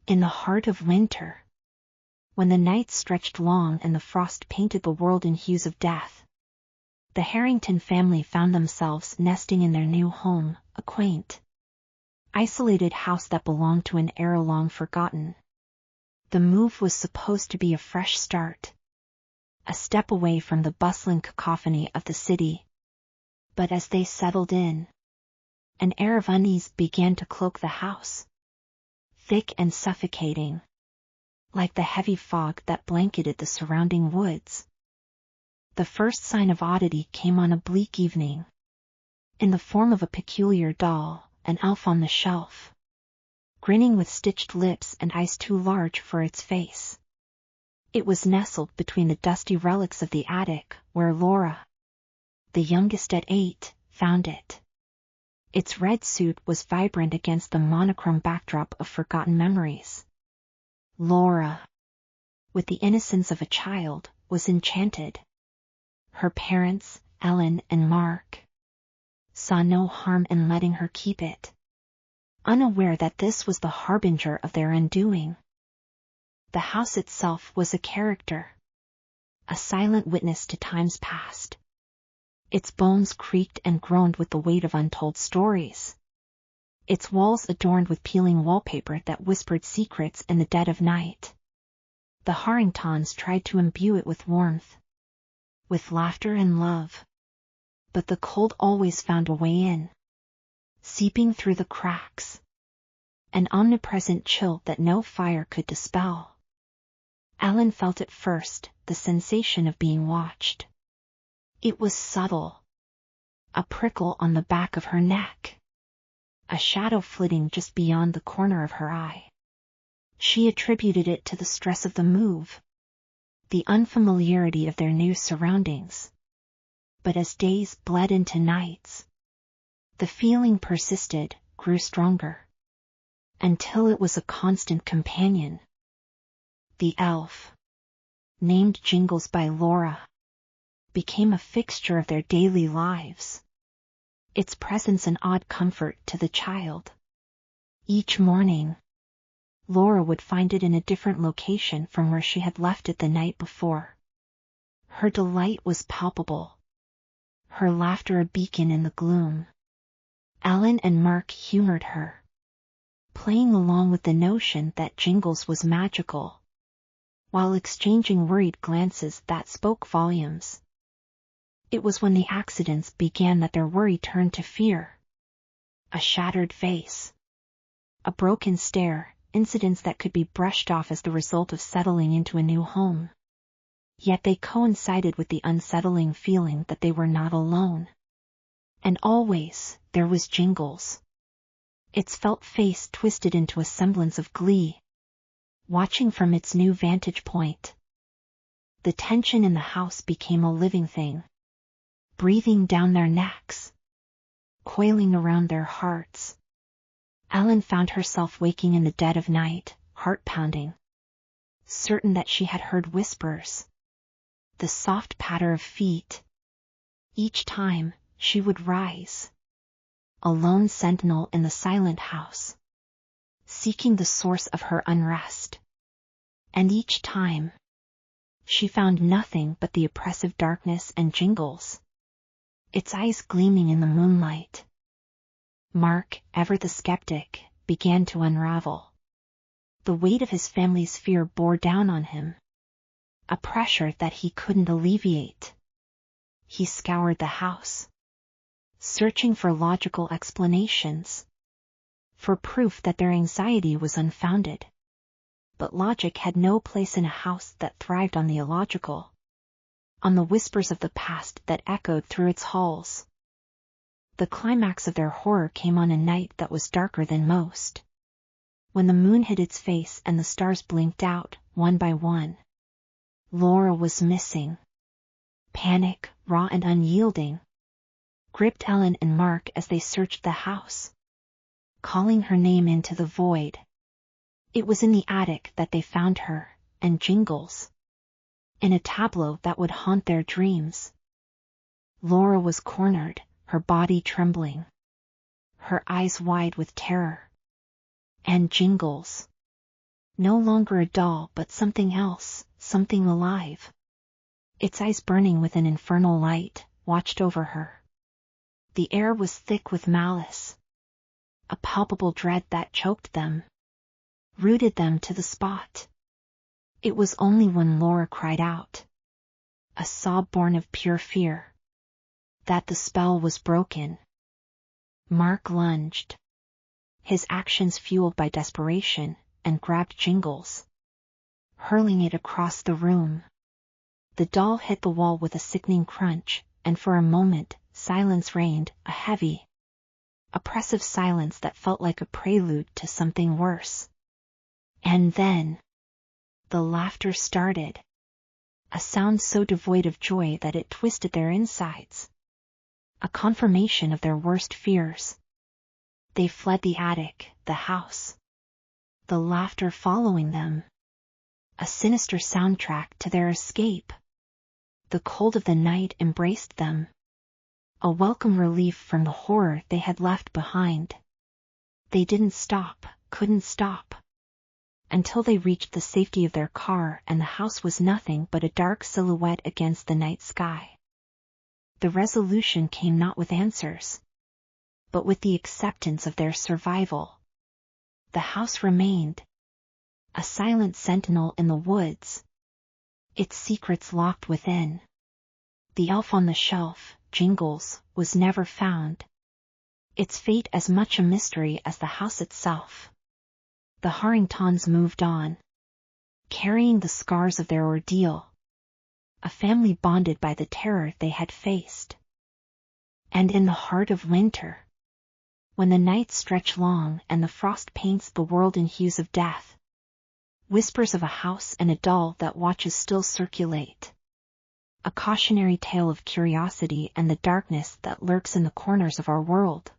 In the heart of winter, when the nights stretched long and the frost painted the world in hues of death, the Harrington family found themselves nesting in their new home, a quaint, isolated house that belonged to an era long forgotten. The move was supposed to be a fresh start, a step away from the bustling cacophony of the city. But as they settled in, an air of unease began to cloak the house, thick and suffocating, like the heavy fog that blanketed the surrounding woods. The first sign of oddity came on a bleak evening, in the form of a peculiar doll, an elf on the shelf, grinning with stitched lips and eyes too large for its face. It was nestled between the dusty relics of the attic, where Laura, the youngest at 8, found it. Its red suit was vibrant against the monochrome backdrop of forgotten memories. Laura, with the innocence of a child, was enchanted. Her parents, Ellen and Mark, saw no harm in letting her keep it, unaware that this was the harbinger of their undoing. The house itself was a character, a silent witness to times past. Its bones creaked and groaned with the weight of untold stories, its walls adorned with peeling wallpaper that whispered secrets in the dead of night. The Harringtons tried to imbue it with warmth, with laughter and love, but the cold always found a way in, seeping through the cracks, an omnipresent chill that no fire could dispel. Ellen felt it first, the sensation of being watched. It was subtle, a prickle on the back of her neck, a shadow flitting just beyond the corner of her eye. She attributed it to the stress of the move, the unfamiliarity of their new surroundings. But as days bled into nights, the feeling persisted, grew stronger, until it was a constant companion. The elf, named Jingles by Laura, became a fixture of their daily lives, its presence an odd comfort to the child. Each morning, Laura would find it in a different location from where she had left it the night before. Her delight was palpable, her laughter a beacon in the gloom. Ellen and Mark humored her, playing along with the notion that Jingles was magical, while exchanging worried glances that spoke volumes. It was when the accidents began that their worry turned to fear. A shattered vase, a broken stair, incidents that could be brushed off as the result of settling into a new home. Yet they coincided with the unsettling feeling that they were not alone. And always, there was Jingles, its felt face twisted into a semblance of glee, watching from its new vantage point. The tension in the house became a living thing, breathing down their necks, coiling around their hearts. Ellen found herself waking in the dead of night, heart pounding, certain that she had heard whispers, the soft patter of feet. Each time, she would rise, a lone sentinel in the silent house, seeking the source of her unrest. And each time, she found nothing but the oppressive darkness and Jingles, its eyes gleaming in the moonlight. Mark, ever the skeptic, began to unravel. The weight of his family's fear bore down on him, a pressure that he couldn't alleviate. He scoured the house, searching for logical explanations, for proof that their anxiety was unfounded. But logic had no place in a house that thrived on the illogical, on the whispers of the past that echoed through its halls. The climax of their horror came on a night that was darker than most, when the moon hid its face and the stars blinked out, one by one. Laura was missing. Panic, raw and unyielding, gripped Ellen and Mark as they searched the house, calling her name into the void. It was in the attic that they found her, and Jingles, in a tableau that would haunt their dreams. Laura was cornered, her body trembling, her eyes wide with terror. And Jingles, No longer a doll but something else, something alive. Its eyes burning with an infernal light, watched over her. The air was thick with malice. A palpable dread that choked them, rooted them to the spot. It was only when Laura cried out, a sob born of pure fear, that the spell was broken. Mark lunged, his actions fueled by desperation, and grabbed Jingles, hurling it across the room. The doll hit the wall with a sickening crunch, and for a moment, silence reigned, a heavy, oppressive silence that felt like a prelude to something worse. And then, the laughter started, a sound so devoid of joy that it twisted their insides. A confirmation of their worst fears. They fled the attic, the house, the laughter following them, a sinister soundtrack to their escape. The cold of the night embraced them, a welcome relief from the horror they had left behind. They didn't stop, couldn't stop, until they reached the safety of their car and the house was nothing but a dark silhouette against the night sky. The resolution came not with answers, but with the acceptance of their survival. The house remained, a silent sentinel in the woods, its secrets locked within. The elf on the shelf, Jingles, was never found, its fate as much a mystery as the house itself. The Harringtons moved on, carrying the scars of their ordeal, a family bonded by the terror they had faced. And in the heart of winter, when the nights stretch long and the frost paints the world in hues of death, whispers of a house and a doll that watches still circulate. A cautionary tale of curiosity and the darkness that lurks in the corners of our world.